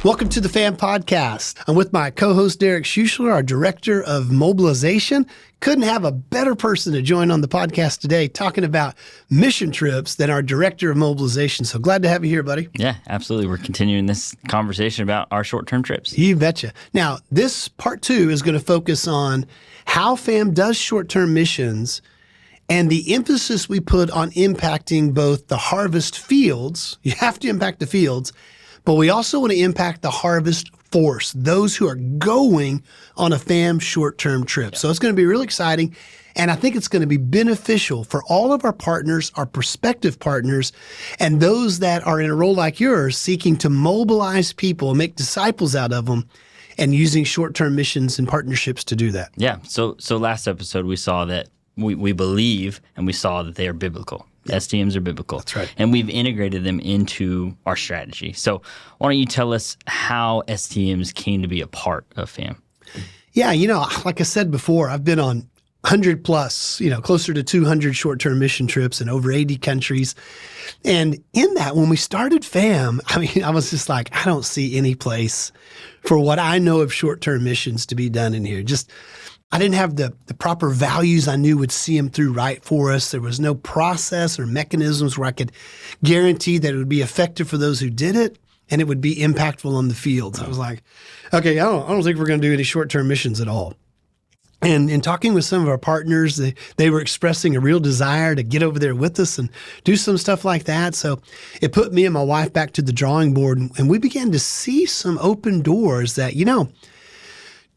Welcome to the FAMM podcast. I'm with my co-host Derek Schuschler, our director of mobilization. Couldn't have a better person to join on the podcast today talking about mission trips than our director of mobilization. So glad to have you here, buddy. Yeah, absolutely. We're continuing this conversation about our short-term trips. You betcha. Now, this part 2 is going to focus on how FAMM does short-term missions and the emphasis we put on impacting both the harvest fields. You have to impact the fields, but we also want to impact the harvest force, those who are going on a FAMM short-term trip. So it's going to be really exciting, and I think it's going to be beneficial for all of our partners, our prospective partners, and those that are in a role like yours seeking to mobilize people, make disciples out of them, and using short-term missions and partnerships to do that. Yeah. So last episode we saw that we believe and we saw that they are biblical. STMs are biblical. That's right. And we've integrated them into our strategy. So why don't you tell us how STMs came to be a part of FAMM? Yeah, like I said before, I've been on 100 plus, closer to 200 short-term mission trips in over 80 countries. And in that, when we started FAMM, I was just like, I don't see any place for what I know of short-term missions to be done in here. I didn't have the proper values I knew would see them through right for us. There was no process or mechanisms where I could guarantee that it would be effective for those who did it and it would be impactful on the fields. I was like, okay, I don't think we're going to do any short-term missions at all. And in talking with some of our partners, they were expressing a real desire to get over there with us and do some stuff like that. So it put me and my wife back to the drawing board, and we began to see some open doors that,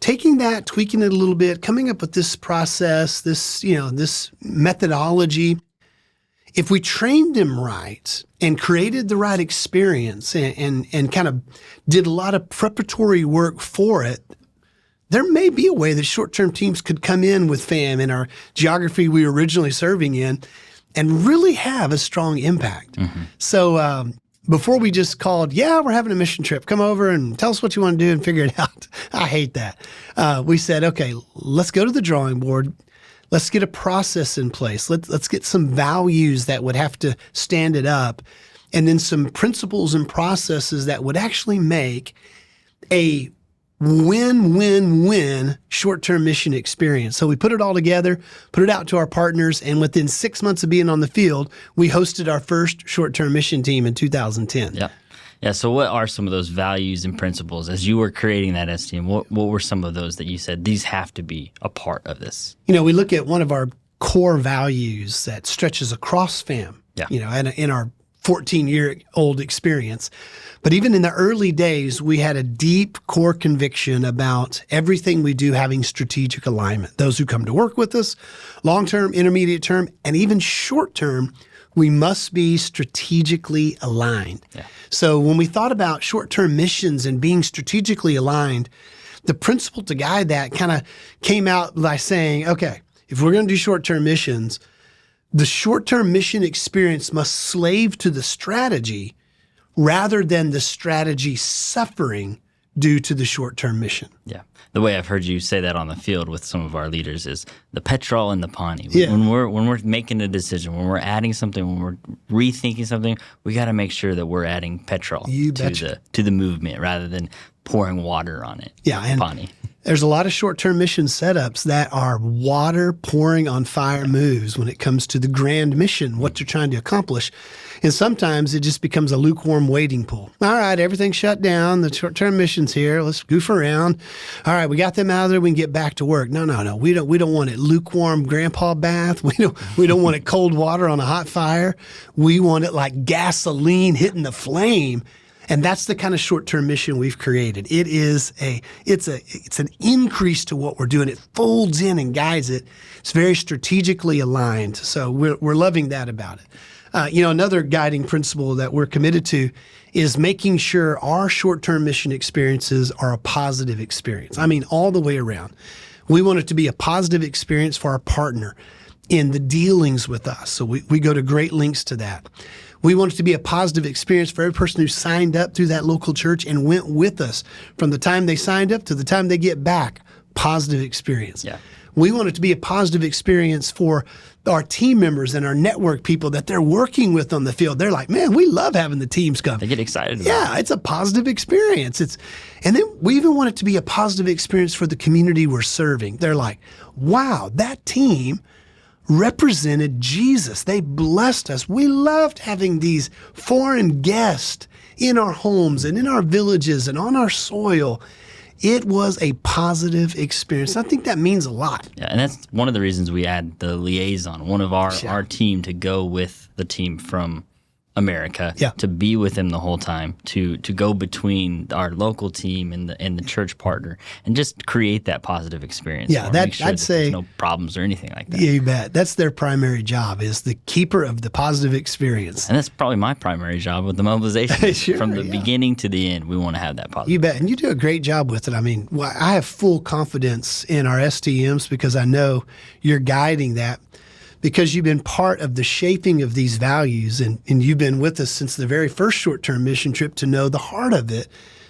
taking that, tweaking it a little bit, coming up with this process, this methodology, if we trained them right and created the right experience and kind of did a lot of preparatory work for it, there may be a way that short-term teams could come in with FAMM in our geography we were originally serving in and really have a strong impact. Mm-hmm. So, before we just called, we're having a mission trip, come over and tell us what you want to do and figure it out. I hate that. We said, okay, let's go to the drawing board. Let's get a process in place. Let's get some values that would have to stand it up, and then some principles and processes that would actually make a win-win-win short-term mission experience. So we put it all together, put it out to our partners, and within 6 months of being on the field, we hosted our first short-term mission team in 2010. Yeah. So what are some of those values and principles as you were creating that STM? What were some of those that you said, these have to be a part of this? We look at one of our core values that stretches across FAMM, in our 14-year-old experience. But even in the early days, we had a deep core conviction about everything we do having strategic alignment. Those who come to work with us, long-term, intermediate term, and even short-term, we must be strategically aligned. Yeah. So when we thought about short-term missions and being strategically aligned, the principle to guide that kind of came out by saying, okay, if we're going to do short-term missions, the short-term mission experience must slave to the strategy rather than the strategy suffering due to the short-term mission. Yeah. The way I've heard you say that on the field with some of our leaders is the petrol and the pani. Yeah. When we're making a decision, when we're adding something, when we're rethinking something, we got to make sure that we're adding petrol to the movement rather than pouring water on it. Yeah, and pani. There's a lot of short-term mission setups that are water pouring on fire moves when it comes to the grand mission, what they're trying to accomplish. And sometimes it just becomes a lukewarm waiting pool. All right, everything's shut down. The short-term mission's here. Let's goof around. All right, we got them out of there. We can get back to work. No. We don't want it lukewarm grandpa bath. We don't want it cold water on a hot fire. We want it like gasoline hitting the flame. And that's the kind of short-term mission we've created. It's an increase to what we're doing. It folds in and guides it. It's very strategically aligned. So we're loving that about it. Another guiding principle that we're committed to is making sure our short-term mission experiences are a positive experience. All the way around. We want it to be a positive experience for our partner in the dealings with us. So we go to great lengths to that. We want it to be a positive experience for every person who signed up through that local church and went with us from the time they signed up to the time they get back. Positive experience. Yeah. We want it to be a positive experience for our team members and our network people that they're working with on the field. They're like, man, we love having the teams come. They get excited about Yeah, it's a positive experience. And then we even want it to be a positive experience for the community we're serving. They're like, wow, that team represented Jesus. They blessed us. We loved having these foreign guests in our homes and in our villages and on our soil. It was a positive experience. I think that means a lot. Yeah, and that's one of the reasons we add the liaison, one of our team to go with the team from America, to be with them the whole time, to go between our local team and the church partner, and just create that positive experience. Yeah, I'd say there's no problems or anything like that. Yeah, you bet. That's their primary job, is the keeper of the positive experience. And that's probably my primary job with the mobilization. From the beginning to the end, we want to have that positive. You bet. And you do a great job with it. I mean, I have full confidence in our STMs because I know you're guiding that, because you've been part of the shaping of these values, and you've been with us since the very first short-term mission trip to know the heart of it,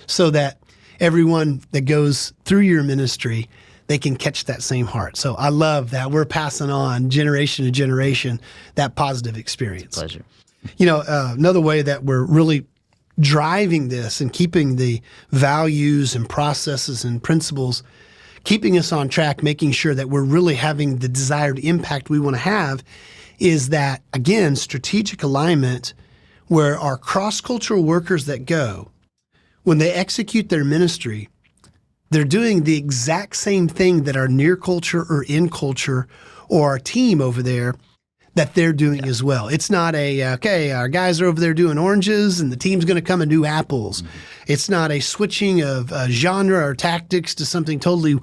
so that everyone that goes through your ministry, they can catch that same heart. So I love that we're passing on generation to generation that positive experience. It's a pleasure. You know, another way that we're really driving this and keeping the values and processes and principles, keeping us on track, making sure that we're really having the desired impact we want to have, is that, again, strategic alignment, where our cross-cultural workers that go, when they execute their ministry, they're doing the exact same thing that our near culture or in culture or our team over there, that they're doing as well. It's not our guys are over there doing oranges and the team's going to come and do apples. Mm-hmm. It's not a switching of genre or tactics to something totally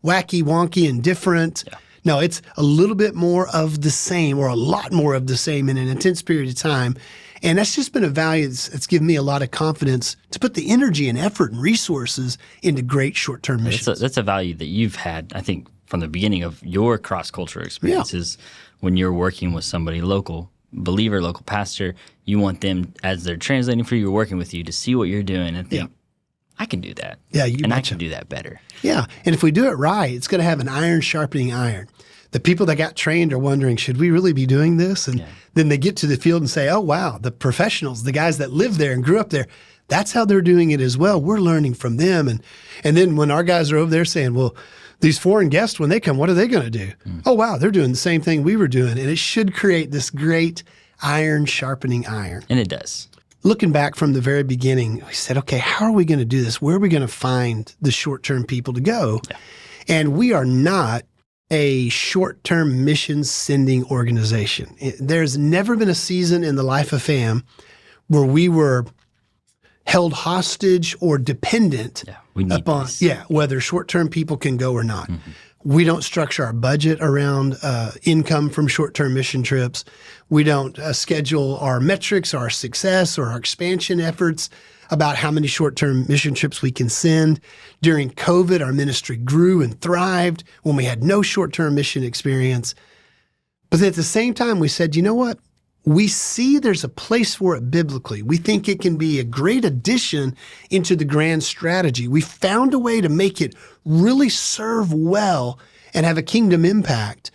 wacky, wonky, and different. Yeah. No, it's a little bit more of the same, or a lot more of the same in an intense period of time. And that's just been a value that's given me a lot of confidence to put the energy and effort and resources into great short-term missions. That's a value that you've had, I think, from the beginning of your cross-cultural experiences. When you're working with somebody local, believer, local pastor, you want them, as they're translating for you, working with you, to see what you're doing and think, I can do that. Yeah, I can do that better. Yeah, and if we do it right, it's going to have an iron sharpening iron. The people that got trained are wondering, should we really be doing this? And then they get to the field and say, oh, wow, the professionals, the guys that live there and grew up there, that's how they're doing it as well. We're learning from them. And then when our guys are over there saying, well, these foreign guests, when they come, what are they going to do? Oh, wow, they're doing the same thing we were doing. And it should create this great iron sharpening iron. And it does. Looking back from the very beginning, we said, okay, how are we going to do this? Where are we going to find the short-term people to go? Yeah. And we are not a short-term mission sending organization. There's never been a season in the life of FAMM where we were held hostage or dependent upon whether short-term people can go or not. Mm-hmm. We don't structure our budget around income from short-term mission trips. We don't schedule our metrics, our success, or our expansion efforts about how many short-term mission trips we can send. During COVID, our ministry grew and thrived when we had no short-term mission experience. But at the same time, we said, you know what? We see there's a place for it biblically. We think it can be a great addition into the grand strategy. We found a way to make it really serve well and have a kingdom impact.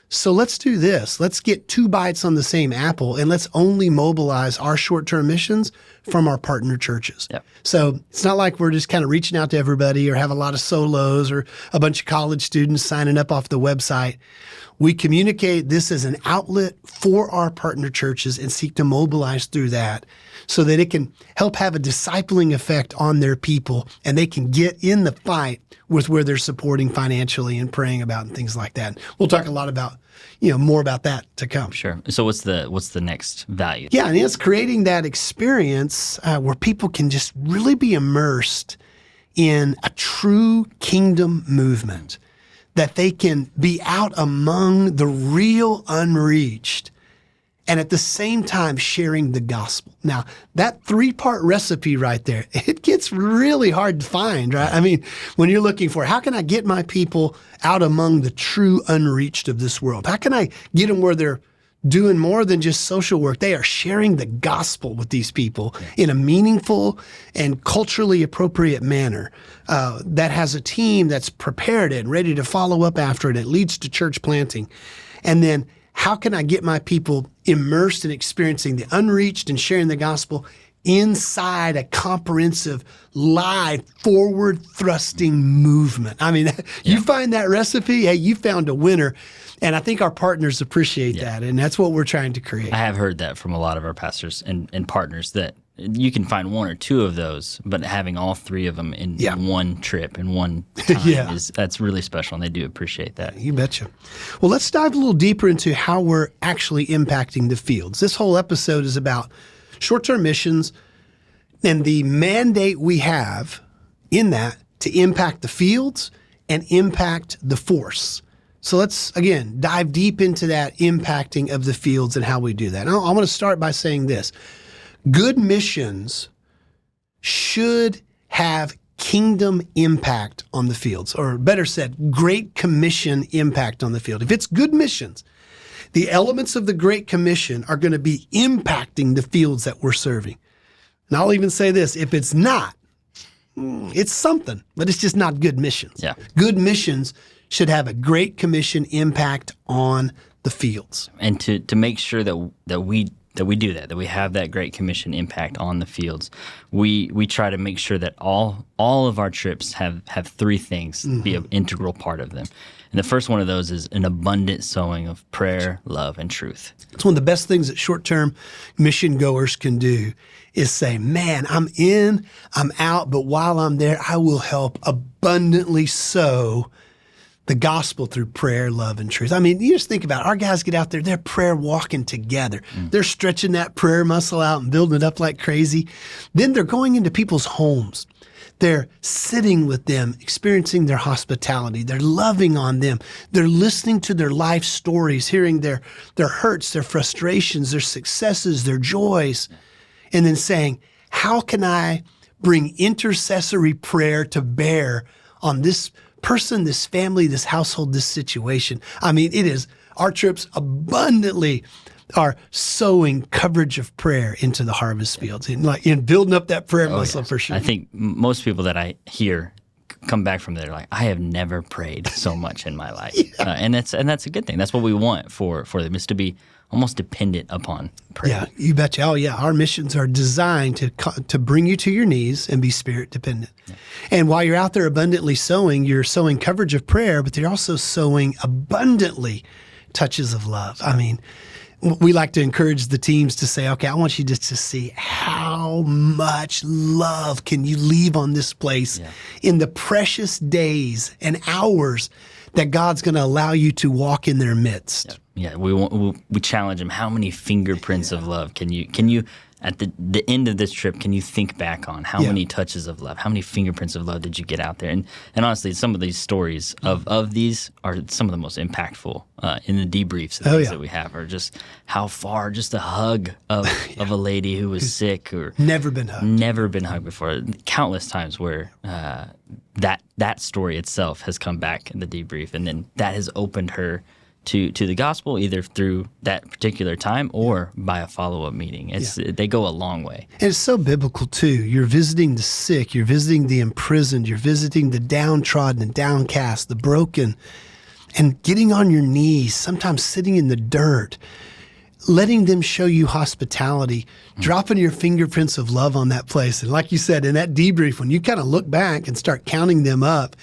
So let's do this. Let's get 2 bites on the same apple, and let's only mobilize our short-term missions from our partner churches. Yep. So it's not like we're just kind of reaching out to everybody or have a lot of solos or a bunch of college students signing up off the website. We communicate this as an outlet for our partner churches and seek to mobilize through that so that it can help have a discipling effect on their people, and they can get in the fight with where they're supporting financially and praying about and things like that. We'll talk a lot about, more about that to come. Sure. So what's the next value? Yeah, and it's creating that experience where people can just really be immersed in a true kingdom movement, that they can be out among the real unreached and at the same time sharing the gospel. Now, that 3-part recipe right there, it gets really hard to find, right? I mean, when you're looking for, how can I get my people out among the true unreached of this world? How can I get them where they're doing more than just social work. They are sharing the gospel with these people in a meaningful and culturally appropriate manner that has a team that's prepared and ready to follow up after it. It leads to church planting. And then how can I get my people immersed in experiencing the unreached and sharing the gospel inside a comprehensive, live, forward-thrusting movement? I mean, you find that recipe, hey, you found a winner. And I think our partners appreciate that, and that's what we're trying to create. I have heard that from a lot of our pastors and partners, that you can find one or two of those, but having all three of them in one trip in one time that's really special, and they do appreciate that. You betcha. Well, let's dive a little deeper into how we're actually impacting the fields. This whole episode is about short-term missions and the mandate we have in that to impact the fields and impact the force. So let's, again, dive deep into that impacting of the fields and how we do that. I want to start by saying this. Good missions should have kingdom impact on the fields, or better said, Great Commission impact on the field. If it's good missions, the elements of the Great Commission are going to be impacting the fields that we're serving. And I'll even say this, if it's not, it's something, but it's just not good missions. Yeah. Good missions should have a Great Commission impact on the fields. And to make sure that we do that we have that Great Commission impact on the fields, we try to make sure that all of our trips have three things be an integral part of them. And the first one of those is an abundant sowing of prayer, love, and truth. It's one of the best things that short-term mission goers can do is say, man, I'm in, I'm out, but while I'm there, I will help abundantly sow the gospel through prayer, love, and truth. I mean, you just think about it. Our guys get out there, they're prayer walking together. They're stretching that prayer muscle out and building it up like crazy. Then they're going into people's homes. They're sitting with them, experiencing their hospitality. They're loving on them. They're listening to their life stories, hearing their hurts, their frustrations, their successes, their joys, and then saying, how can I bring intercessory prayer to bear on this person, this family, this household, this situation? I mean, it is, our trips abundantly are sowing coverage of prayer into the harvest fields and like in building up that prayer muscle for sure. I think most people that I hear come back from there like, I have never prayed so much in my life. And that's a good thing. That's what we want for them, is to be almost dependent upon prayer. Yeah, you betcha. Oh yeah, our missions are designed to bring you to your knees and be spirit dependent. Yeah. And while you're out there abundantly sowing, you're sowing coverage of prayer, but you're also sowing abundantly touches of love. I mean, we like to encourage the teams to say, okay, I want you just to see how much love can you leave on this place in the precious days and hours that God's going to allow you to walk in their midst. Yeah, we challenge them. How many fingerprints of love can you at the end of this trip, can you think back on how many touches of love, how many fingerprints of love did you get out there? And honestly, some of these stories of these are some of the most impactful in the debriefs and things that we have, are just how far just a hug of a lady who was sick or never been hugged before. Countless times where that story itself has come back in the debrief, and then that has opened her to the gospel, either through that particular time or by a follow-up meeting. They go a long way. And it's so biblical too. You're visiting the sick, you're visiting the imprisoned, you're visiting the downtrodden and downcast, the broken, and getting on your knees, sometimes sitting in the dirt, letting them show you hospitality, dropping your fingerprints of love on that place. And like you said, in that debrief, when you kind of look back and start counting them up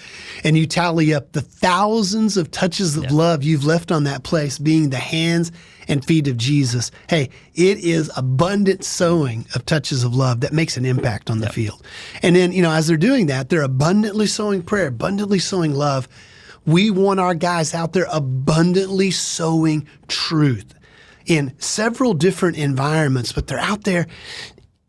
and you tally up the thousands of touches of love you've left on that place being the hands and feet of Jesus, hey, it is abundant sowing of touches of love that makes an impact on the field. And then, as they're doing that, they're abundantly sowing prayer, abundantly sowing love. We want our guys out there abundantly sowing truth in several different environments, but they're out there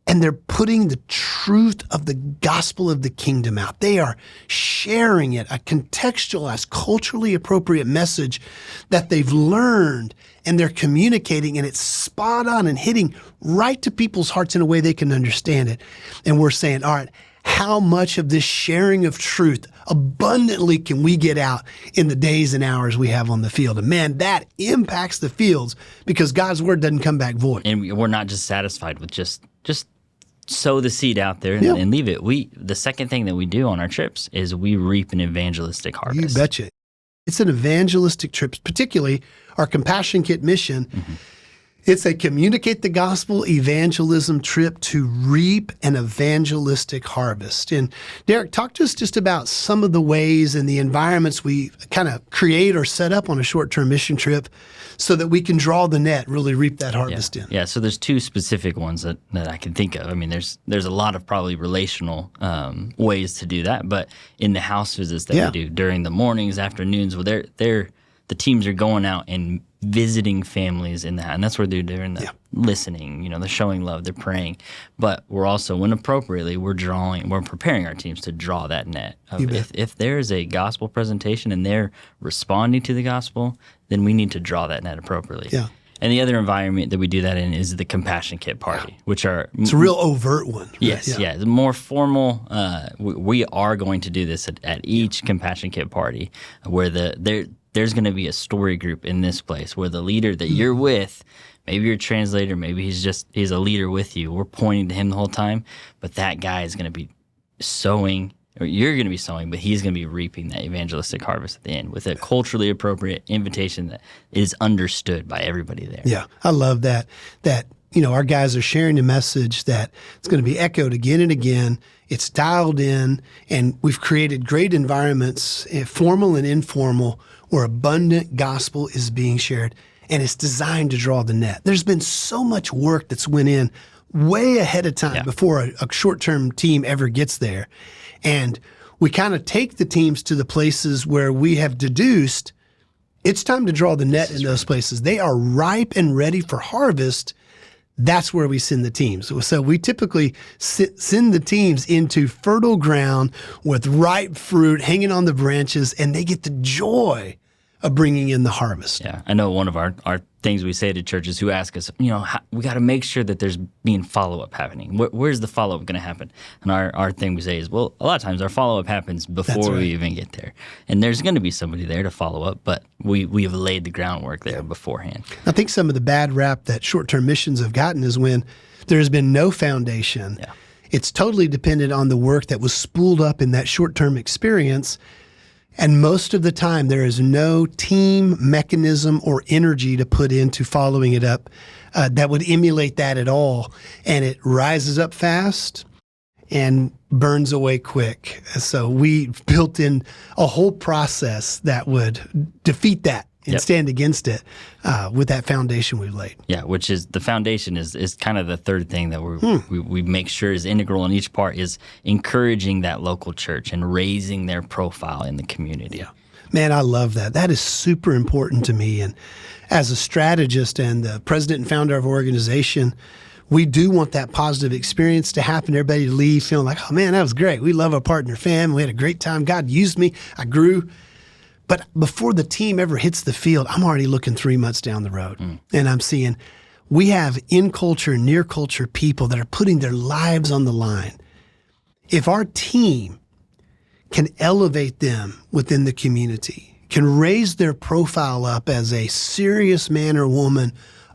and they're putting the truth of the gospel of the kingdom out. They are sharing it, a contextualized, culturally appropriate message that they've learned, and they're communicating, and it's spot on and hitting right to people's hearts in a way they can understand it. And we're saying, all right, how much of this sharing of truth abundantly can we get out in the days and hours we have on the field. And man, that impacts the fields because God's word doesn't come back void. And we're not just satisfied with just sow the seed out there and leave it. The second thing that we do on our trips is we reap an evangelistic harvest. You betcha. It's an evangelistic trip, particularly our Compassion Kit mission. Mm-hmm. It's a communicate the gospel evangelism trip to reap an evangelistic harvest. And Derek, talk to us just about some of the ways and the environments we kind of create or set up on a short-term mission trip so that we can draw the net, really reap that harvest in. Yeah, so there's two specific ones that I can think of. I mean, there's a lot of probably relational ways to do that, but in the house visits that we do during the mornings, afternoons, well, the teams are going out and visiting families in that, and that's where they're doing the listening, they're showing love, they're praying. But we're also, when appropriately, we're preparing our teams to draw that net. If there's a gospel presentation and they're responding to the gospel, then we need to draw that net appropriately. Yeah. And the other environment that we do that in is the Compassion Kit party, which are... It's a real overt one. Right? Yes, it's more formal. We are going to do this at each Compassion Kit party where there's going to be a story group in this place where the leader that you're with, maybe you're a translator, maybe he's a leader with you. We're pointing to him the whole time, but that guy is going to be sowing, or you're going to be sowing, but he's going to be reaping that evangelistic harvest at the end with a culturally appropriate invitation that is understood by everybody there. Yeah, I love that. Our guys are sharing a message that it's going to be echoed again and again. It's dialed in, and we've created great environments, formal and informal, where abundant gospel is being shared, and it's designed to draw the net. There's been so much work that's went in way ahead of time before a short-term team ever gets there. And we kind of take the teams to the places where we have deduced it's time to draw the net in those places. They are ripe and ready for harvest. That's where we send the teams. So we typically send the teams into fertile ground with ripe fruit hanging on the branches, and they get the joy of bringing in the harvest. Yeah, I know one of our things we say to churches who ask us, we got to make sure that there's being follow-up happening. Where's the follow-up going to happen? And our thing we say is, well, a lot of times our follow-up happens before we even get there. And there's going to be somebody there to follow up, but we have laid the groundwork there beforehand. I think some of the bad rap that short-term missions have gotten is when there's been no foundation. Yeah. It's totally dependent on the work that was spooled up in that short-term experience. And most of the time, there is no team mechanism or energy to put into following it up that would emulate that at all. And it rises up fast and burns away quick. So we built in a whole process that would defeat that and stand against it with that foundation we've laid. Yeah, which is the foundation is kind of the third thing that we make sure is integral in each part is encouraging that local church and raising their profile in the community. Yeah. Man, I love that. That is super important to me. And as a strategist and the president and founder of our organization, we do want that positive experience to happen. Everybody to leave feeling like, oh man, that was great. We love our partner FAMM. We had a great time. God used me. I grew. But before the team ever hits the field, I'm already looking 3 months down the road. And I'm seeing we have in culture, near culture people that are putting their lives on the line. If our team can elevate them within the community, can raise their profile up as a serious man or woman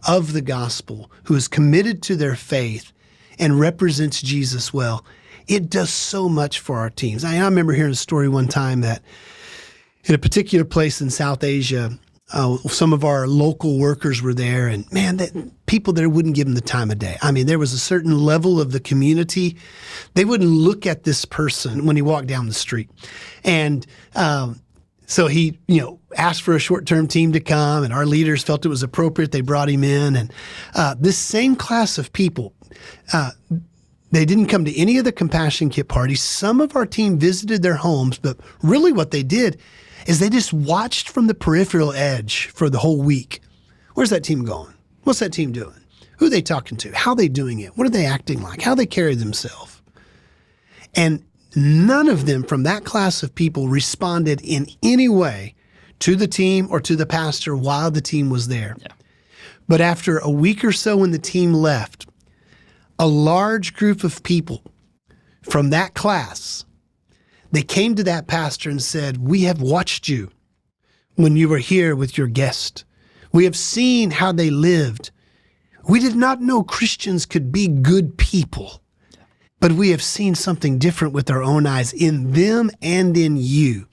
of the gospel who is committed to their faith and represents Jesus well, it does so much for our teams. I remember hearing a story one time that in a particular place in South Asia, some of our local workers were there, and man, people there wouldn't give them the time of day. I mean, there was a certain level of the community. They wouldn't look at this person when he walked down the street. And so he, asked for a short-term team to come, and our leaders felt it was appropriate. They brought him in. And this same class of people, they didn't come to any of the Compassion Kit parties. Some of our team visited their homes, but really what they did is they just watched from the peripheral edge for the whole week. Where's that team going? What's that team doing? Who are they talking to? How are they doing it? What are they acting like? How they carry themselves? And none of them from that class of people responded in any way to the team or to the pastor while the team was there. Yeah. But after a week or so when the team left, a large group of people from that class, they came to that pastor and said, "We have watched you when you were here with your guest. We have seen how they lived. We did not know Christians could be good people, but we have seen something different with our own eyes in them and in you."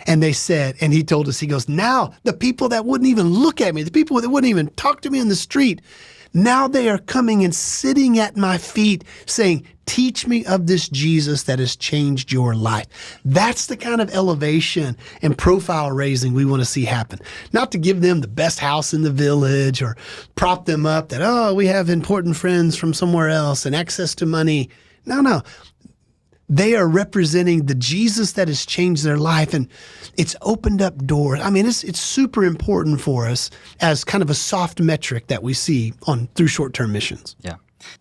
And they said, and he told us, he goes, "Now the people that wouldn't even look at me, the people that wouldn't even talk to me in the street, now they are coming and sitting at my feet saying, 'Teach me of this Jesus that has changed your life.'" That's the kind of elevation and profile raising we want to see happen. Not to give them the best house in the village or prop them up that, oh, we have important friends from somewhere else and access to money. No. They are representing the Jesus that has changed their life, and it's opened up doors. I mean, it's super important for us as kind of a soft metric that we see through short-term missions. Yeah.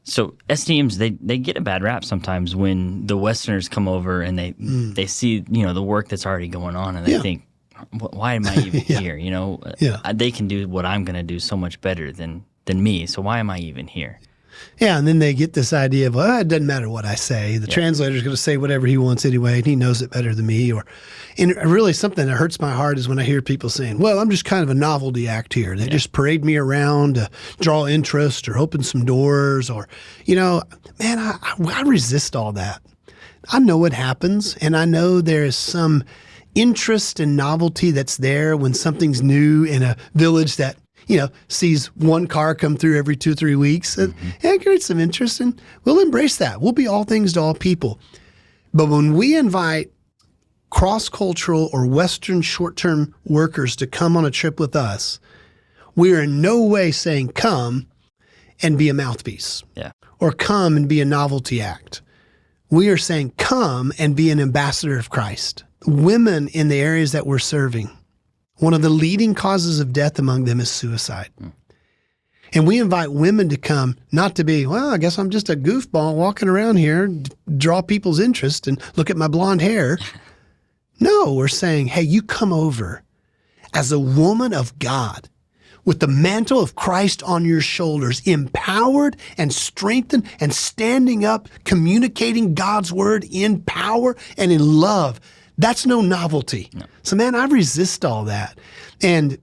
So STMs, they get a bad rap sometimes when the Westerners come over and they see, the work that's already going on, and they think, why am I even here? They can do what I'm going to do so much better than me. So why am I even here? Yeah, and then they get this idea of, well, it doesn't matter what I say. The translator's going to say whatever he wants anyway, and he knows it better than me. And really something that hurts my heart is when I hear people saying, well, I'm just kind of a novelty act here. They just parade me around to draw interest or open some doors or, man, I resist all that. I know what happens, and I know there is some interest and novelty that's there when something's new in a village that sees one car come through every 2 or 3 weeks. And it creates some interest, and we'll embrace that. We'll be all things to all people. But when we invite cross-cultural or Western short-term workers to come on a trip with us, we are in no way saying, come and be a mouthpiece or come and be a novelty act. We are saying, come and be an ambassador of Christ. Women in the areas that we're serving, one of the leading causes of death among them is suicide. And we invite women to come, not to be, well, I guess I'm just a goofball walking around here, draw people's interest and look at my blonde hair. No, we're saying, hey, you come over as a woman of God with the mantle of Christ on your shoulders, empowered and strengthened and standing up, communicating God's word in power and in love. That's no novelty. No. So, man, I resist all that. And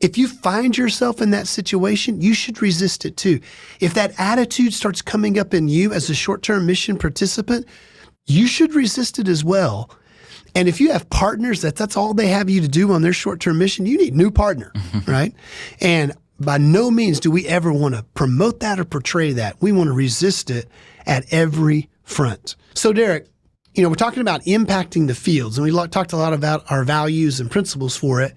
if you find yourself in that situation, you should resist it too. If that attitude starts coming up in you as a short-term mission participant, you should resist it as well. And if you have partners that's all they have you to do on their short-term mission, you need a new partner, right? And by no means do we ever want to promote that or portray that. We want to resist it at every front. So, Derek, we're talking about impacting the fields, and we talked a lot about our values and principles for it.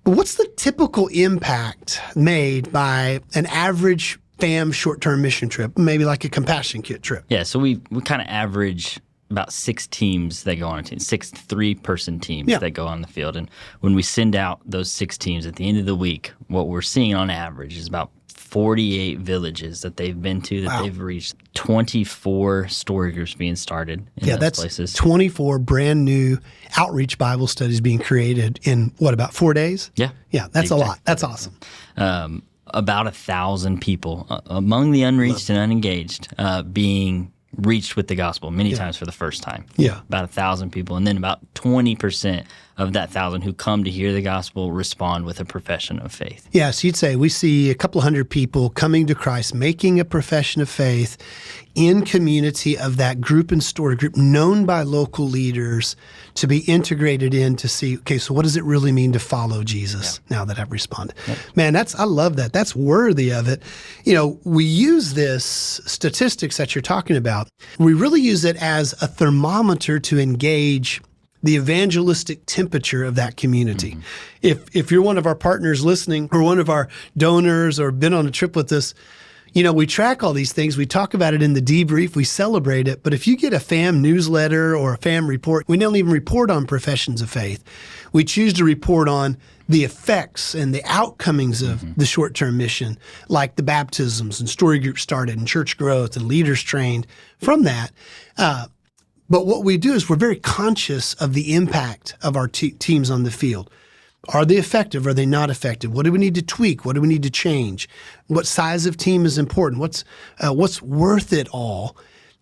But what's the typical impact made by an average FAMM short-term mission trip, maybe like a Compassion Kit trip? Yeah, so we kind of average about 6 teams that go on a team, 6 3-person teams that go on the field. And when we send out those 6 teams at the end of the week, what we're seeing on average is about 48 villages that they've been to, that they've reached, 24 story groups being started in those places. 24 brand new outreach Bible studies being created in, about 4 days? Yeah, that's a lot. That's awesome. About 1,000 people among the unreached and unengaged being reached with the gospel, many times for the first time. Yeah. About 1,000 people. And then about 20% of that 1,000 who come to hear the gospel respond with a profession of faith. Yeah, so you'd say we see a couple hundred people coming to Christ, making a profession of faith in community of that group and story group known by local leaders to be integrated in to see, okay, so what does it really mean to follow Jesus now that I've responded? Yep. Man, I love that. That's worthy of it. We use this statistics that you're talking about. We really use it as a thermometer to engage the evangelistic temperature of that community. If you're one of our partners listening or one of our donors or been on a trip with us, we track all these things. We talk about it in the debrief. We celebrate it. But if you get a FAMM newsletter or a FAMM report, we don't even report on professions of faith. We choose to report on the effects and the outcomings of the short-term mission, like the baptisms and story groups started and church growth and leaders trained from that. But what we do is we're very conscious of the impact of our teams on the field. Are they effective? Are they not effective? What do we need to tweak? What do we need to change? What size of team is important? What's worth it all?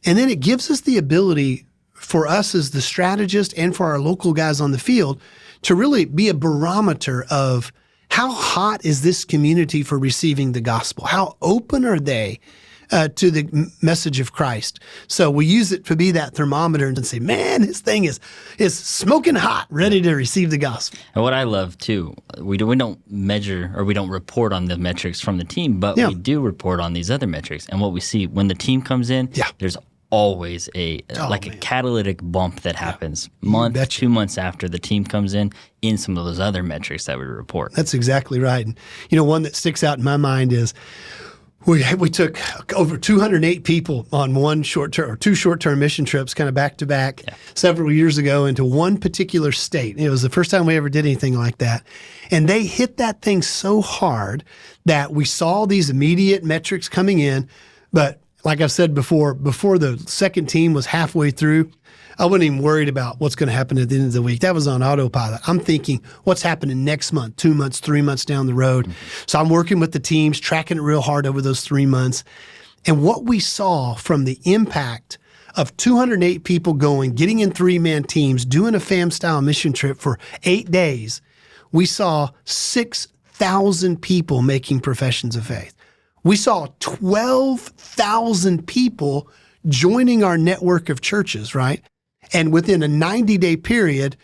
And then it gives us the ability for us as the strategist and for our local guys on the field to really be a barometer of how hot is this community for receiving the gospel? How open are they to the message of Christ? So we use it to be that thermometer and say, man, this thing is smoking hot, ready to receive the gospel. And what I love too, we don't measure or we don't report on the metrics from the team, but we do report on these other metrics. And what we see when the team comes in, there's always a catalytic bump that happens month, 2 months after the team comes in some of those other metrics that we report. That's exactly right. And one that sticks out in my mind is we took over 208 people on two short-term mission trips, kind of back-to-back, several years ago into one particular state. It was the first time we ever did anything like that. And they hit that thing so hard that we saw these immediate metrics coming in. But like I've said before the second team was halfway through, I wasn't even worried about what's going to happen at the end of the week. That was on autopilot. I'm thinking, what's happening next month, 2 months, 3 months down the road? Mm-hmm. So I'm working with the teams, tracking it real hard over those 3 months. And what we saw from the impact of 208 people getting in 3-man teams, doing a FAMM-style mission trip for 8 days, we saw 6,000 people making professions of faith. We saw 12,000 people joining our network of churches, right? And within a 90-day period,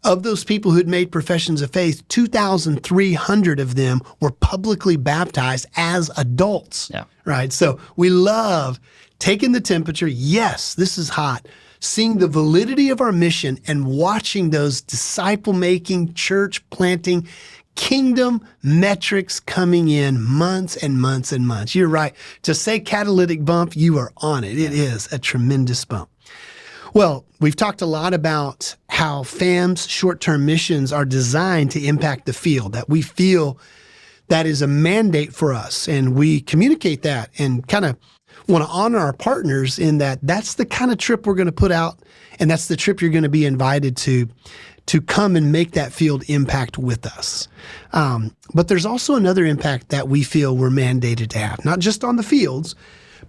of those people who'd made professions of faith, 2,300 of them were publicly baptized as adults, right? So we love taking the temperature. Yes, this is hot. Seeing the validity of our mission and watching those disciple-making, church-planting, kingdom metrics coming in months and months and months. You're right. To say catalytic bump, you are on it. It is a tremendous bump. Well, we've talked a lot about how FAMM's short-term missions are designed to impact the field, that we feel that is a mandate for us. And we communicate that and kind of want to honor our partners in that that's the kind of trip we're going to put out, and that's the trip you're going to be invited to come and make that field impact with us. But there's also another impact that we feel we're mandated to have, not just on the fields,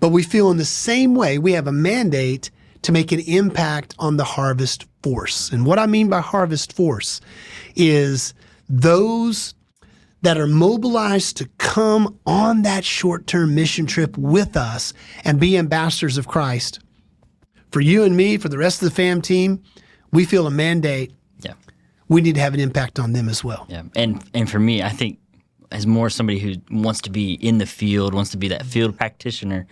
but we feel in the same way we have a mandate to make an impact on the harvest force. And what I mean by harvest force is those that are mobilized to come on that short-term mission trip with us and be ambassadors of Christ. For you and me, for the rest of the FAMM team, we feel a mandate. We need to have an impact on them as well. Yeah, and for me, I think as more somebody who wants to be in the field, wants to be that field practitioner,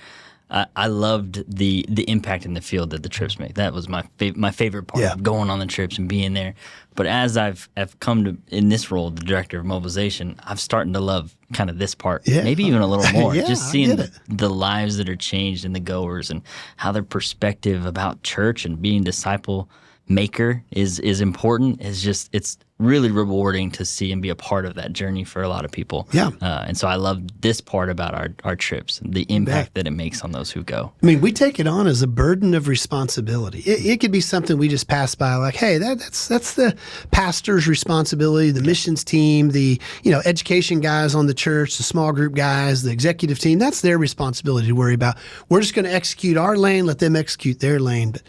I loved the impact in the field that the trips make. That was my favorite part of going on the trips and being there. But as I've come to in this role, the director of mobilization, I'm starting to love kind of this part, maybe even a little more. Just seeing the lives that are changed in the goers and how their perspective about church and being disciple maker is important. It's really rewarding to see and be a part of that journey for a lot of people. And so I love this part about our trips, the impact that it makes on those who go. I mean, we take it on as a burden of responsibility. It could be something we just pass by, like, hey, that's the pastor's responsibility, the missions team, the education guys on the church, the small group guys, the executive team. That's their responsibility to worry about. We're just going to execute our lane, let them execute their lane. But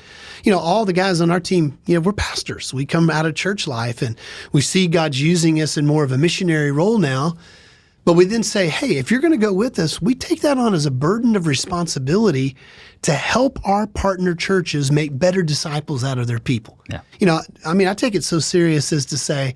all the guys on our team, we're pastors. We come out of church life and we see God's using us in more of a missionary role now. But we then say, hey, if you're going to go with us, we take that on as a burden of responsibility to help our partner churches make better disciples out of their people. I take it so serious as to say,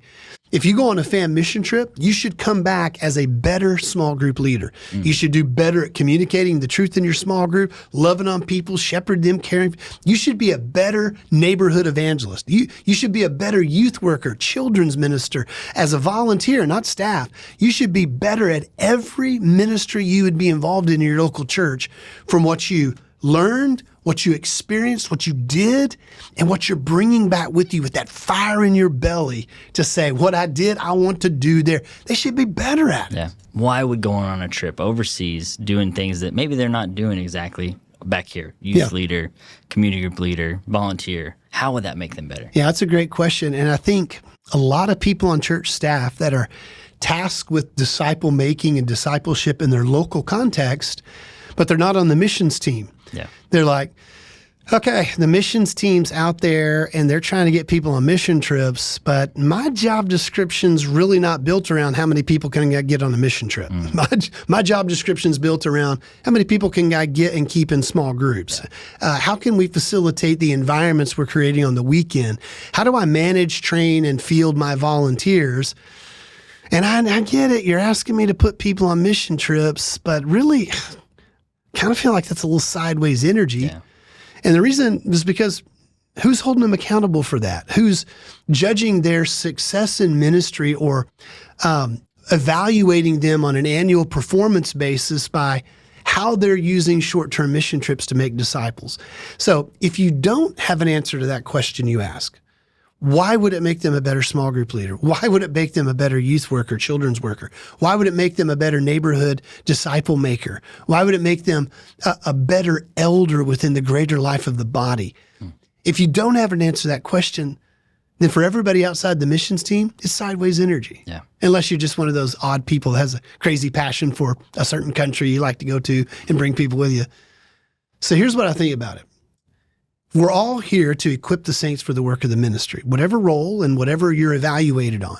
if you go on a FAMM mission trip, you should come back as a better small group leader. You should do better at communicating the truth in your small group, loving on people, shepherd them, caring. You should be a better neighborhood evangelist. You should be a better youth worker, children's minister, as a volunteer, not staff. You should be better at every ministry you would be involved in your local church from what you learned, what you experienced, what you did, and what you're bringing back with you with that fire in your belly to say, what I did, I want to do there. They should be better at it. Why would going on a trip overseas doing things that maybe they're not doing exactly back here? Youth leader, community group leader, volunteer. How would that make them better? Yeah, that's a great question. And I think a lot of people on church staff that are tasked with disciple making and discipleship in their local context, but they're not on the missions team. They're like, Okay, the missions team's out there and they're trying to get people on mission trips, but my job description's really not built around how many people can I get on a mission trip. My job description's built around how many people can I get and keep in small groups. How can we facilitate the environments we're creating on the weekend? How do I manage, train, and field my volunteers? And I get it, you're asking me to put people on mission trips, but really kind of feel like that's a little sideways energy. Yeah. And the reason is because who's holding them accountable for that? Who's judging their success in ministry or evaluating them on an annual performance basis by how they're using short-term mission trips to make disciples? So if you don't have an answer to that question you ask, why would it make them a better small group leader? Why would it make them a better youth worker, children's worker? Why would it make them a better neighborhood disciple maker? Why would it make them a better elder within the greater life of the body? If you don't have an answer to that question, then for everybody outside the missions team, it's sideways energy. Yeah. Unless you're just one of those odd people that has a crazy passion for a certain country you like to go to and bring people with you. So here's what I think about it. We're all here to equip the saints for the work of the ministry, whatever role and whatever you're evaluated on.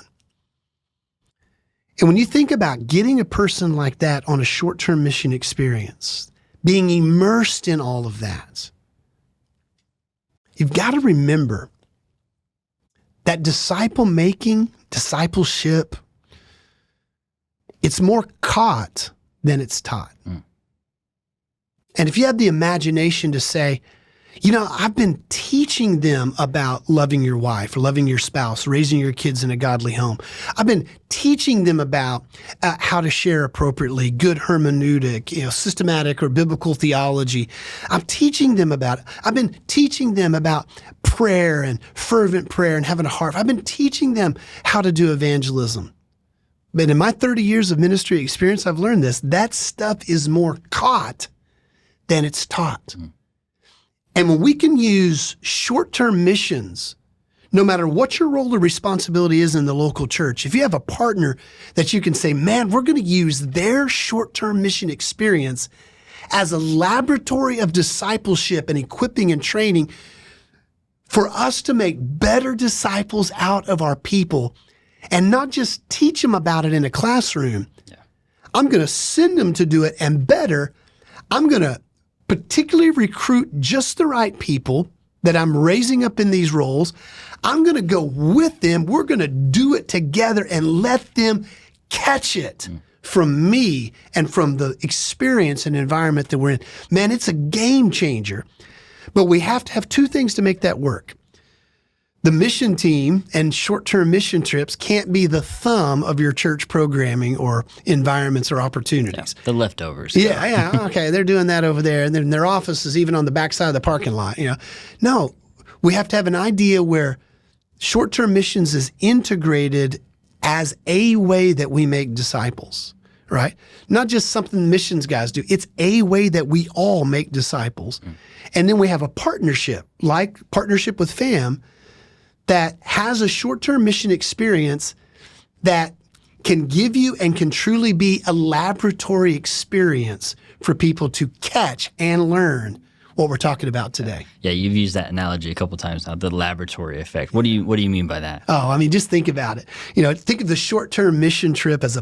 And when you think about getting a person like that on a short-term mission experience, being immersed in all of that, you've got to remember that discipleship, it's more caught than it's taught. And if you have the imagination to say, you know, I've been teaching them about loving your wife or loving your spouse, raising your kids in a godly home. I've been teaching them about how to share appropriately, good hermeneutic, systematic or biblical theology. I've been teaching them about prayer and fervent prayer and having a heart. I've been teaching them how to do evangelism. But in my 30 years of ministry experience, I've learned this. That stuff is more caught than it's taught. And when we can use short-term missions, no matter what your role or responsibility is in the local church, if you have a partner that you can say, man, we're going to use their short-term mission experience as a laboratory of discipleship and equipping and training for us to make better disciples out of our people and not just teach them about it in a classroom. Yeah. I'm going to send them to do it, and better, I'm going to particularly recruit just the right people that I'm raising up in these roles. I'm going to go with them. We're going to do it together and let them catch it from me and from the experience and environment that we're in. Man, it's a game changer. But we have to have two things to make that work. The mission team and short-term mission trips can't be the thumb of your church programming or environments or opportunities. Yeah, the leftovers. Yeah. Okay, they're doing that over there, and then their office is even on the backside of the parking lot. No, we have to have an idea where short-term missions is integrated as a way that we make disciples, right? Not just something missions guys do. It's a way that we all make disciples. And then we have a partnership, like partnership with FAMM, that has a short-term mission experience that can give you and can truly be a laboratory experience for people to catch and learn what we're talking about today. Yeah, you've used that analogy a couple times now, the laboratory effect. What do you mean by that? Oh, I mean, just think about it. Think of the short-term mission trip as a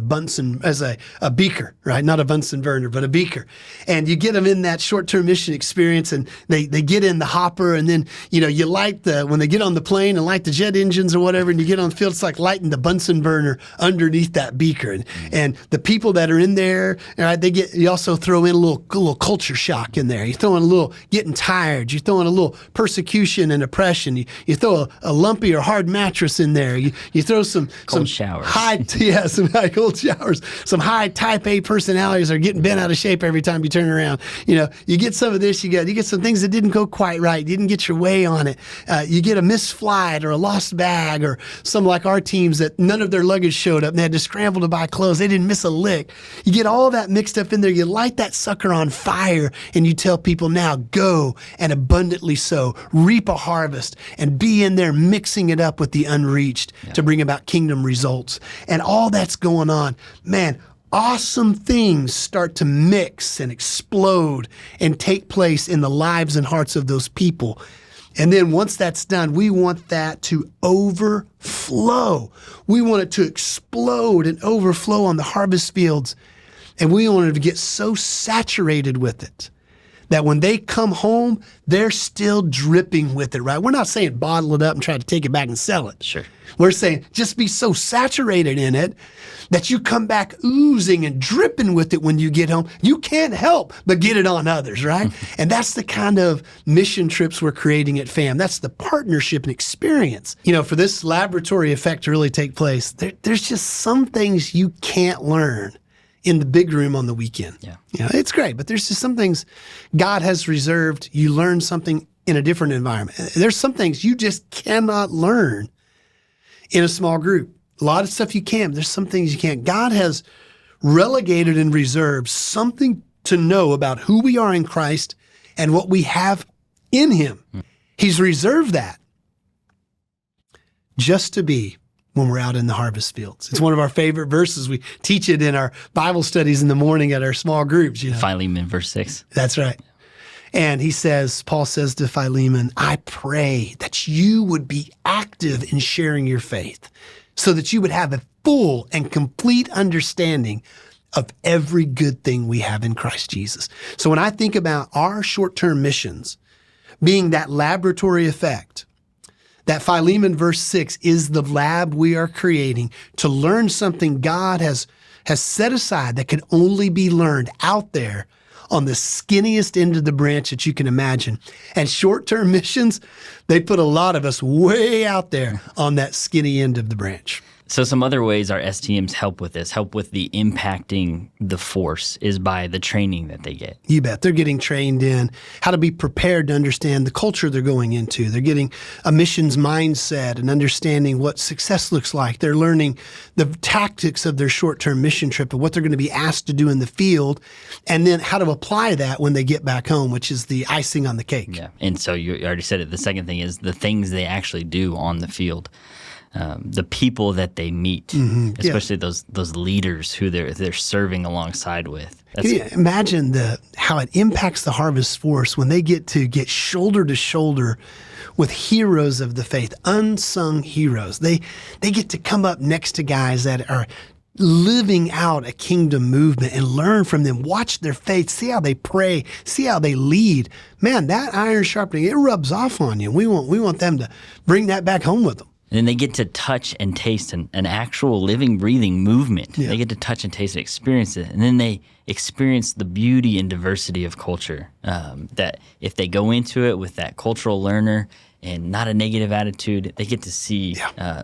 beaker, right? Not a Bunsen burner, but a beaker. And you get them in that short-term mission experience, and they get in the hopper, and then, you light when they get on the plane and light the jet engines or whatever, and you get on the field, it's like lighting the Bunsen burner underneath that beaker. And the people that are in there, right, you also throw in a little culture shock in there. You throw in a little getting tired. You throw in a little persecution and oppression. You throw a lumpy or hard mattress in there. You throw some showers. Some high cold showers. Some high type A personalities are getting bent out of shape every time you turn around. You get some of this. You get some things that didn't go quite right. You didn't get your way on it. You get a missed flight or a lost bag, or some like our teams that none of their luggage showed up and they had to scramble to buy clothes. They didn't miss a lick. You get all that mixed up in there. You light that sucker on fire and you tell people, now go and abundantly sow, reap a harvest, and be in there mixing it up with the unreached to bring about kingdom results. And all that's going on, man, awesome things start to mix and explode and take place in the lives and hearts of those people. And then once that's done, we want that to overflow. We want it to explode and overflow on the harvest fields. And we want it to get so saturated with it that when they come home, they're still dripping with it, right? We're not saying bottle it up and try to take it back and sell it. Sure. We're saying just be so saturated in it that you come back oozing and dripping with it when you get home. You can't help but get it on others, right? And that's the kind of mission trips we're creating at FAMM. That's the partnership and experience. You know, for this laboratory effect to really take place, there's just some things you can't learn in the big room on the weekend. Yeah. You know, it's great, but there's just some things God has reserved. You learn something in a different environment. There's some things you just cannot learn in a small group. A lot of stuff you can, but there's some things you can't. God has relegated and reserved something to know about who we are in Christ and what we have in Him. He's reserved that just to be when we're out in the harvest fields. It's one of our favorite verses. We teach it in our Bible studies in the morning at our small groups. You know? Philemon, verse 6. That's right. And he says, Paul says to Philemon, I pray that you would be active in sharing your faith so that you would have a full and complete understanding of every good thing we have in Christ Jesus. So when I think about our short-term missions being that laboratory effect, that Philemon verse 6 is the lab we are creating to learn something God has set aside that can only be learned out there on the skinniest end of the branch that you can imagine. And short-term missions, they put a lot of us way out there on that skinny end of the branch. So some other ways our STMs help with this, help with the impacting the force, is by the training that they get. You bet. They're getting trained in how to be prepared to understand the culture they're going into. They're getting a missions mindset and understanding what success looks like. They're learning the tactics of their short-term mission trip and what they're going to be asked to do in the field, and then how to apply that when they get back home, which is the icing on the cake. Yeah. And so you already said it. The second thing is the things they actually do on the field. The people that they meet, especially those leaders who they're serving alongside with. Can you imagine how it impacts the harvest force when they get shoulder to shoulder with heroes of the faith, unsung heroes. They get to come up next to guys that are living out a kingdom movement and learn from them, watch their faith, see how they pray, see how they lead. Man, that iron sharpening, it rubs off on you. We want them to bring that back home with them. And then they get to touch and taste an actual living, breathing movement. Yeah. They get to touch and taste and experience it. And then they experience the beauty and diversity of culture. That if they go into it with that cultural learner and not a negative attitude, they get to see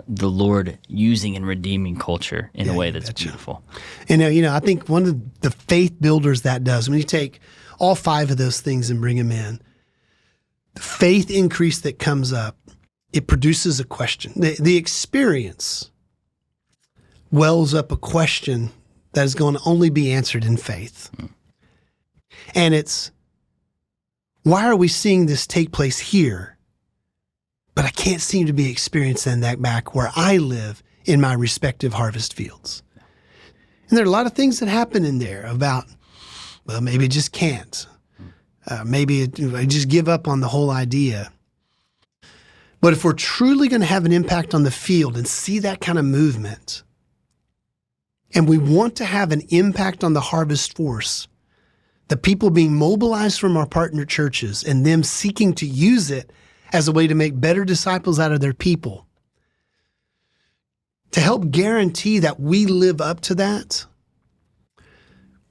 the Lord using and redeeming culture in a way that's beautiful. And I think one of the faith builders that does, when you take all 5 of those things and bring them in, the faith increase that comes up, it produces a question. The experience wells up a question that is going to only be answered in faith. And it's, why are we seeing this take place here, but I can't seem to be experiencing that back where I live in my respective harvest fields? And there are a lot of things that happen in there about, well, maybe it just can't. Maybe I just give up on the whole idea. But if we're truly going to have an impact on the field and see that kind of movement, and we want to have an impact on the harvest force, the people being mobilized from our partner churches and them seeking to use it as a way to make better disciples out of their people, to help guarantee that we live up to that,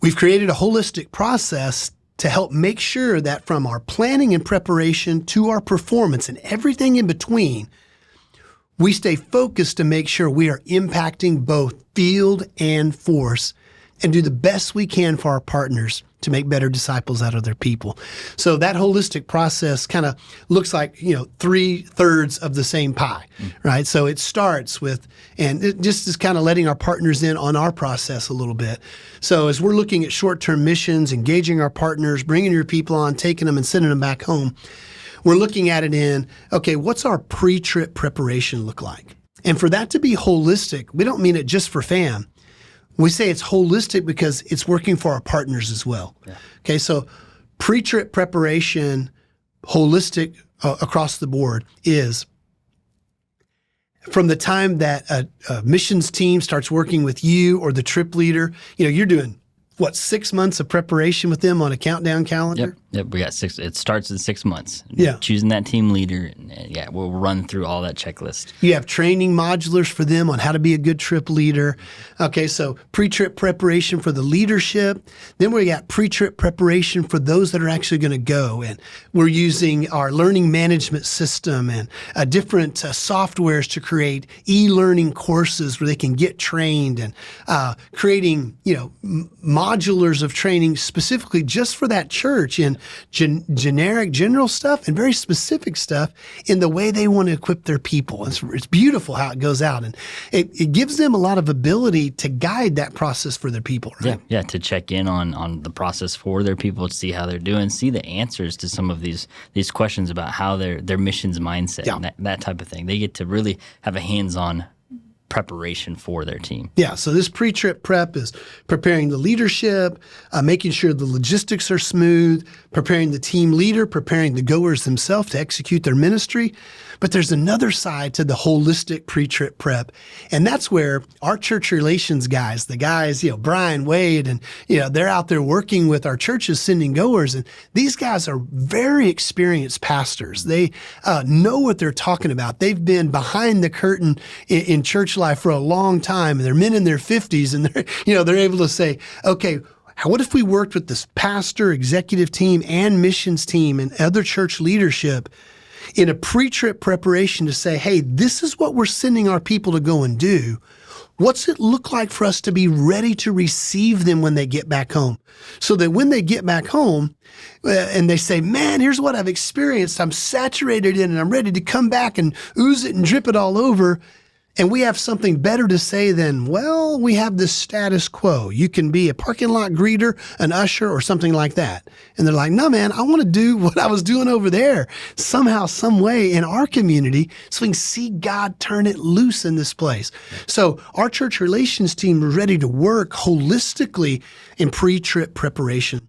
we've created a holistic process to help make sure that from our planning and preparation to our performance and everything in between, we stay focused to make sure we are impacting both field and force and do the best we can for our partners to make better disciples out of their people. So that holistic process kind of looks like, 3/3 of the same pie, right? So it starts with, and it just is kind of letting our partners in on our process a little bit. So as we're looking at short-term missions, engaging our partners, bringing your people on, taking them and sending them back home, we're looking at it in, okay, what's our pre-trip preparation look like? And for that to be holistic, we don't mean it just for FAMM. We say it's holistic because it's working for our partners as well. Yeah. Okay, so pre-trip preparation, holistic across the board is from the time that a missions team starts working with you or the trip leader, you're doing, 6 months of preparation with them on a countdown calendar? Yep. We got 6. It starts in 6 months. Yeah. Choosing that team leader. We'll run through all that checklist. You have training modulars for them on how to be a good trip leader. Okay, so pre-trip preparation for the leadership. Then we got pre-trip preparation for those that are actually going to go. And we're using our learning management system and different softwares to create e-learning courses where they can get trained, and creating, modulars of training specifically just for that church in generic, general stuff and very specific stuff in the way they want to equip their people. It's beautiful how it goes out, and it gives them a lot of ability to guide that process for their people, right? Yeah, to check in on the process for their people, to see how they're doing, see the answers to some of these questions about how their missions mindset, and that type of thing. They get to really have a hands-on preparation for their team. Yeah, so this pre-trip prep is preparing the leadership, making sure the logistics are smooth, preparing the team leader, preparing the goers themselves to execute their ministry. But there's another side to the holistic pre-trip prep, and that's where our church relations guys, the guys, Brian, Wade, and they're out there working with our churches, sending goers, and these guys are very experienced pastors. They know what they're talking about. They've been behind the curtain in church life for a long time, and they're men in their 50s, and they're able to say, okay, what if we worked with this pastor, executive team, and missions team and other church leadership in a pre-trip preparation to say, hey, this is what we're sending our people to go and do. What's it look like for us to be ready to receive them when they get back home? So that when they get back home and they say, man, here's what I've experienced, I'm saturated in it, I'm ready to come back and ooze it and drip it all over. And we have something better to say than, well, we have this status quo. You can be a parking lot greeter, an usher, or something like that. And they're like, no, man, I want to do what I was doing over there somehow, some way in our community so we can see God turn it loose in this place. So our church relations team is ready to work holistically in pre-trip preparation.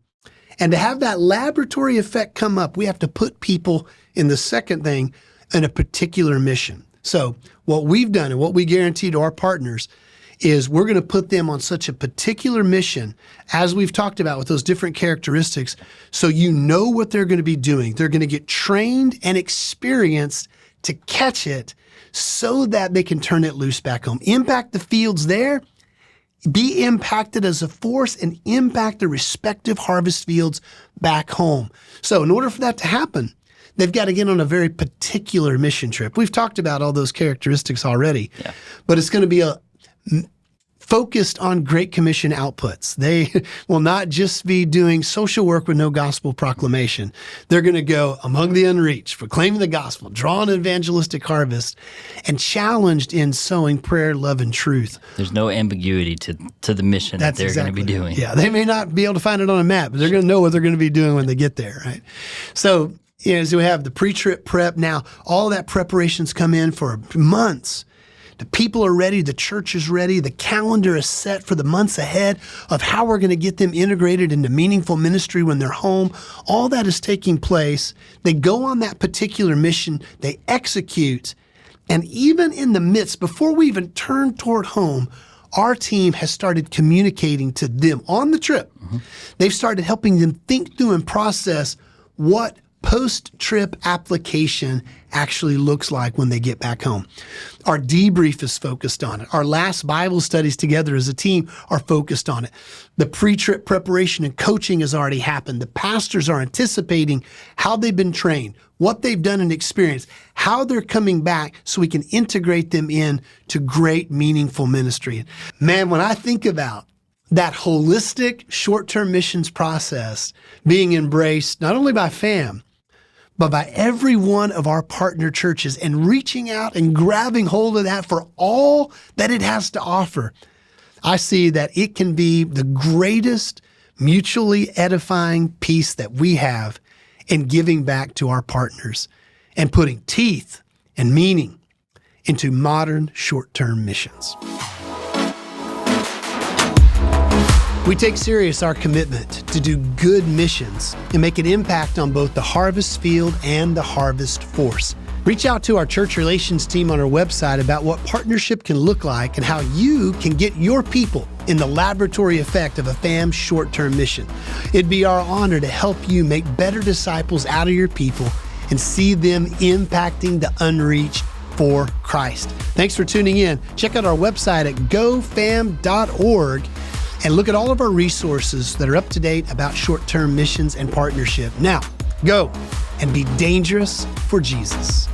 And to have that laboratory effect come up, we have to put people in the second thing in a particular mission. So what we've done and what we guarantee to our partners is we're going to put them on such a particular mission, as we've talked about with those different characteristics, so what they're going to be doing. They're going to get trained and experienced to catch it so that they can turn it loose back home. Impact the fields there, be impacted as a force, and impact the respective harvest fields back home. So in order for that to happen, they've got to get on a very particular mission trip. We've talked about all those characteristics already, but it's going to be focused on Great Commission outputs. They will not just be doing social work with no gospel proclamation. They're going to go among the unreached, proclaiming the gospel, draw an evangelistic harvest, and challenged in sowing prayer, love, and truth. There's no ambiguity to the mission that they're going to be doing. Yeah, they may not be able to find it on a map, but they're going to know what they're going to be doing when they get there, right? So, so we have the pre-trip prep. Now, all that preparations come in for months. The people are ready. The church is ready. The calendar is set for the months ahead of how we're going to get them integrated into meaningful ministry when they're home. All that is taking place. They go on that particular mission. They execute. And even in the midst, before we even turn toward home, our team has started communicating to them on the trip. Mm-hmm. They've started helping them think through and process what post-trip application actually looks like when they get back home. Our debrief is focused on it. Our last Bible studies together as a team are focused on it. The pre-trip preparation and coaching has already happened. The pastors are anticipating how they've been trained, what they've done and experienced, how they're coming back so we can integrate them in to great, meaningful ministry. Man, when I think about that holistic short-term missions process being embraced not only by FAMM, but by every one of our partner churches, and reaching out and grabbing hold of that for all that it has to offer, I see that it can be the greatest mutually edifying piece that we have in giving back to our partners and putting teeth and meaning into modern short-term missions. We take serious our commitment to do good missions and make an impact on both the harvest field and the harvest force. Reach out to our church relations team on our website about what partnership can look like and how you can get your people in the laboratory effect of a FAMM short-term mission. It'd be our honor to help you make better disciples out of your people and see them impacting the unreached for Christ. Thanks for tuning in. Check out our website at gofam.org and look at all of our resources that are up to date about short-term missions and partnership. Now, go and be dangerous for Jesus.